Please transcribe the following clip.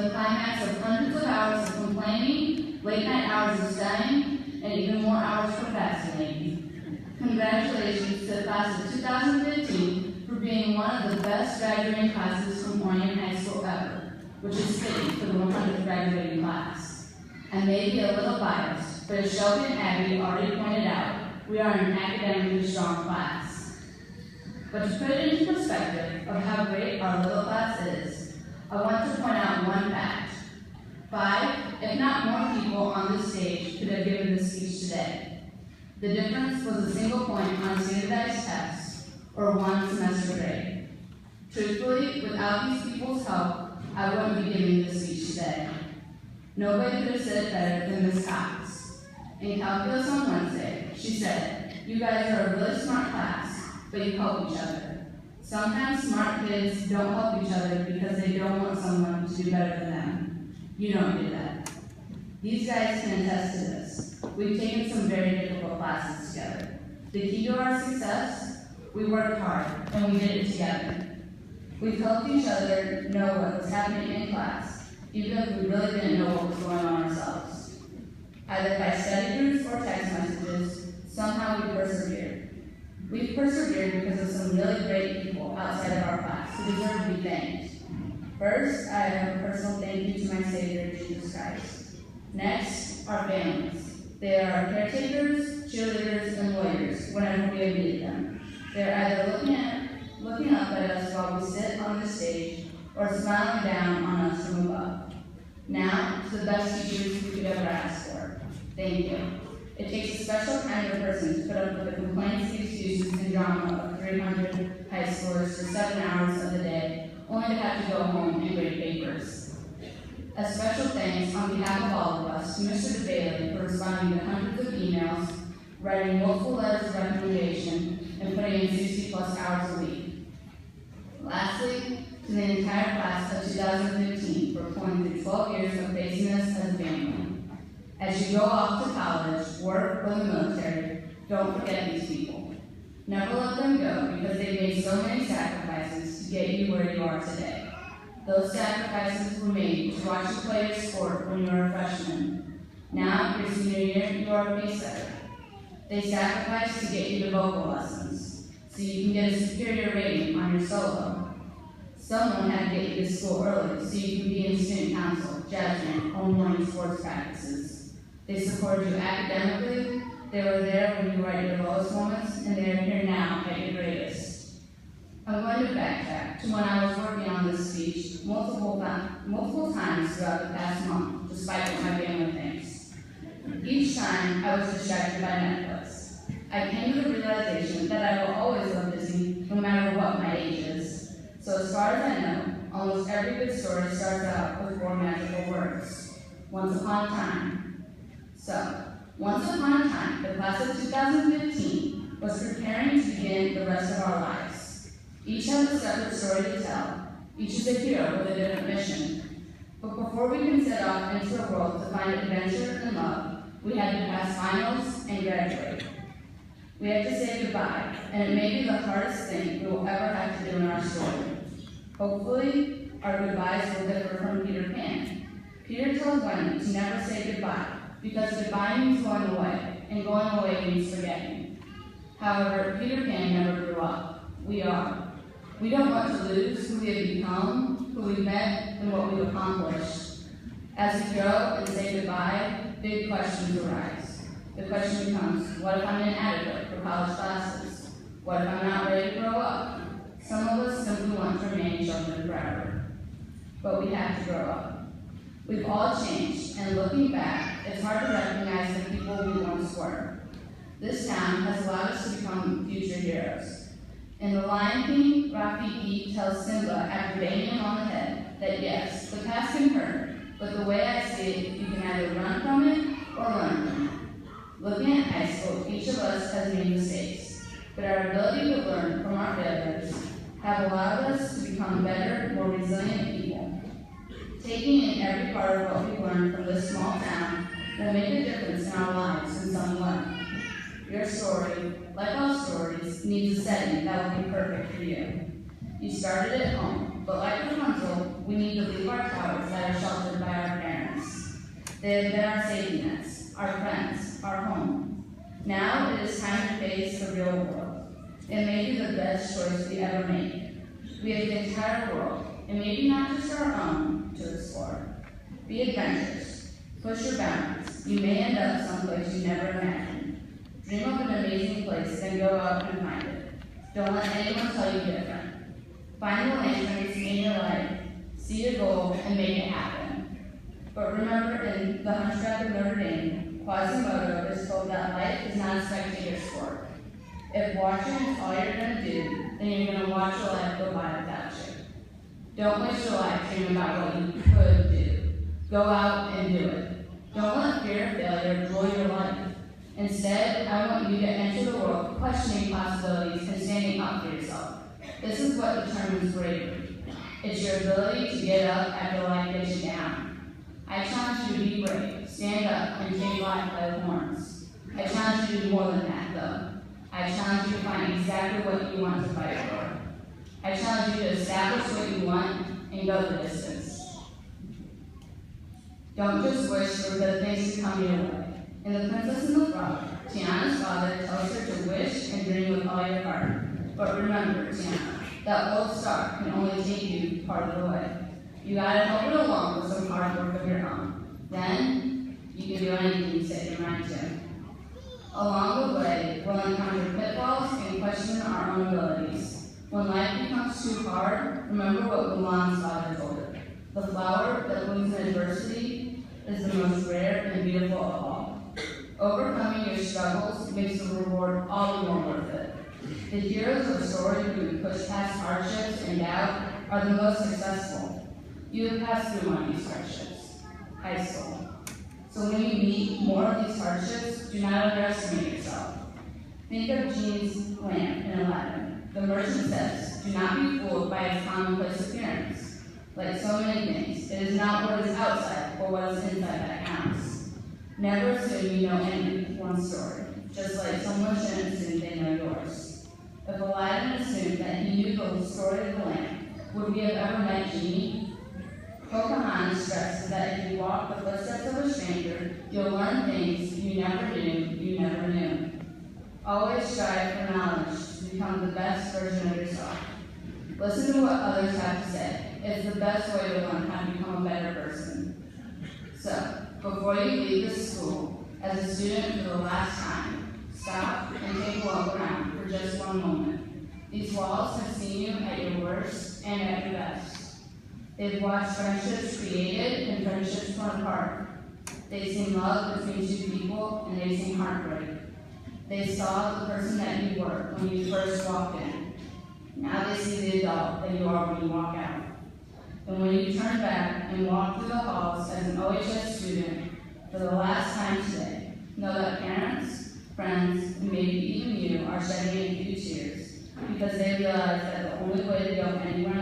the climax of hundreds of hours of complaining, late-night hours of studying, and even more hours procrastinating. Congratulations to the class of 2015 for being one of the best graduating classes from Orion High School ever, which is fitting for the 100th graduating class. I may be a little biased, but as Shelby and Abby already pointed out, we are an academically strong class. But to put it into perspective of how great our little class is, I want to point out one fact. 5, if not more people on this stage could have given this speech today. The difference was a single point on a standardized test, or one semester grade. Truthfully, without these people's help, I wouldn't be giving this speech today. Nobody could have said it better than Ms. Cox. In calculus on Wednesday, she said, "You guys are a really smart class, but you help each other. Sometimes smart kids don't help each other because they don't want someone to do better than them. You don't do that." These guys can attest to this. We've taken some very difficult classes together. The key to our success? We worked hard, and we did it together. We've helped each other know what was happening in class, even if we really didn't know what was going on ourselves. Either by study groups or text messages, somehow we persevered. We've persevered because of some really great people outside of our class who deserve to be thanked. First, I have a personal thank you to my Savior, Jesus Christ. Next, our families. They are our caretakers, cheerleaders, and lawyers whenever we have needed them. They're either looking up at us while we sit on the stage or smiling down on us from above. Now, to the best teachers we could ever ask for. Thank you. It takes a special kind of person to put up with the complaints, excuses, and drama of 300 high schoolers for 7 hours of the day, only to have to go home and grade papers. A special thanks on behalf of all of us to Mr. DeBailey for responding to hundreds of emails, writing multiple letters of recommendation, and putting in 60+ hours a week. Lastly, to the entire class of 2015 for pulling through 12 years of facing us as a family. As you go off to college, work, or the military, don't forget these people. Never let them go because they've made so many sacrifices to get you where you are today. Those sacrifices were made to watch you play your sport when you were a freshman. Now, your senior year, you are a pace setter. They sacrificed to get you to vocal lessons, so you can get a superior rating on your solo. Someone had to get you to school early so you can be in student council, jazz band, or morning sports practices. They supported you academically, they were there when you were at your lowest moments, and they are here now at your greatest. I'm going to backtrack to when I was working on this speech multiple times throughout the past month, despite what my family thinks. Each time, I was distracted by Netflix. I came to the realization that I will always love Disney, no matter what my age is. So as far as I know, almost every good story starts out with 4 magical words. Once upon a time. So, once upon a time, the class of 2015 was preparing to begin the rest of our lives. Each has a separate story to tell. Each is a hero with a different mission. But before we can set off into the world to find adventure and love, we had to pass finals and graduate. We had to say goodbye, and it may be the hardest thing we will ever have to do in our story. Hopefully, our goodbyes will differ from Peter Pan. Peter tells Wendy to never say goodbye, because goodbye means going away, and going away means forgetting. However, Peter Pan never grew up. We are. We don't want to lose who we have become, who we've met, and what we've accomplished. As we grow and say goodbye, big questions arise. The question becomes, what if I'm inadequate for college classes? What if I'm not ready to grow up? Some of us simply want to remain children forever. But we have to grow up. We've all changed, and looking back, it's hard to recognize the people we once were. This town has allowed us to become future heroes. In The Lion King, Rafiki tells Simba after banging him on the head that yes, the past can hurt, but the way I see it, you can either run from it or learn from it. Looking at high school, each of us has made mistakes, but our ability to learn from our failures have allowed us to become better, more resilient people. Taking in every part of what we learned from this small town will make a difference in our lives in some way. Your story, like all stories, needs a setting that will be perfect for you. You started at home, but like Rapunzel, we need to leave our towers that are sheltered They have been our safety nets, our friends, our home. Now it is time to face the real world. It may be the best choice we ever made. We have the entire world, and maybe not just our own, to explore. Be adventurous. Push your boundaries. You may end up someplace you never imagined. Dream of an amazing place, then go out and find it. Don't let anyone tell you different. Find the lane you see in your life, see your goal, and make it happen. But remember, in The Hunchback of Notre Dame, Quasimodo is told that life is not a spectator sport. If watching is all you're going to do, then you're going to watch your life go by without you. Don't waste your life dreaming about what you could do. Go out and do it. Don't let fear of failure rule your life. Instead, I want you to enter the world questioning possibilities and standing up for yourself. This is what determines bravery. It's your ability to get up after life gets you down. I challenge you to be brave, stand up, and take life by the horns. I challenge you to do more than that, though. I challenge you to find exactly what you want to fight for. I challenge you to establish what you want and go the distance. Don't just wish for good things to come your way. In The Princess and the Frog, Tiana's father tells her to wish and dream with all your heart. But remember, Tiana, that old star can only take you part of the way. You gotta help it along with some hard work of your own. Then, you can do anything you set your mind to. Along the way, we'll encounter pitfalls and question our own abilities. When life becomes too hard, remember what Mulan's father told her. The flower that blooms in adversity is the most rare and beautiful of all. Overcoming your struggles makes the reward all the more worth it. The heroes of stories who push past hardships and doubt are the most successful. You have passed through one of these hardships, high school. So when you meet more of these hardships, do not underestimate yourself. Think of Jean's lamp in Aladdin. The merchant says, do not be fooled by its commonplace appearance. Like so many things, it is not what is outside, but what is inside that counts. Never assume you know anyone's story, just like someone shouldn't assume they know yours. If Aladdin assumed that he knew the story of the lamp, would we have ever met Genie? Pocahontas stresses that if you walk the footsteps of a stranger, you'll learn things you never knew. Always strive for knowledge to become the best version of yourself. Listen to what others have to say. It's the best way to learn how to become a better person. So, before you leave this school, as a student for the last time, stop and take a look around for just one moment. These walls have seen you at your worst and at your best. They've watched friendships created and friendships torn apart. They've seen love between two people, and they've seen heartbreak. They saw the person that you were when you first walked in. Now they see the adult that you are when you walk out. And when you turn back and walk through the halls as an OHS student for the last time today, know that parents, friends, and maybe even you are shedding a few tears because they realize that the only way to go anywhere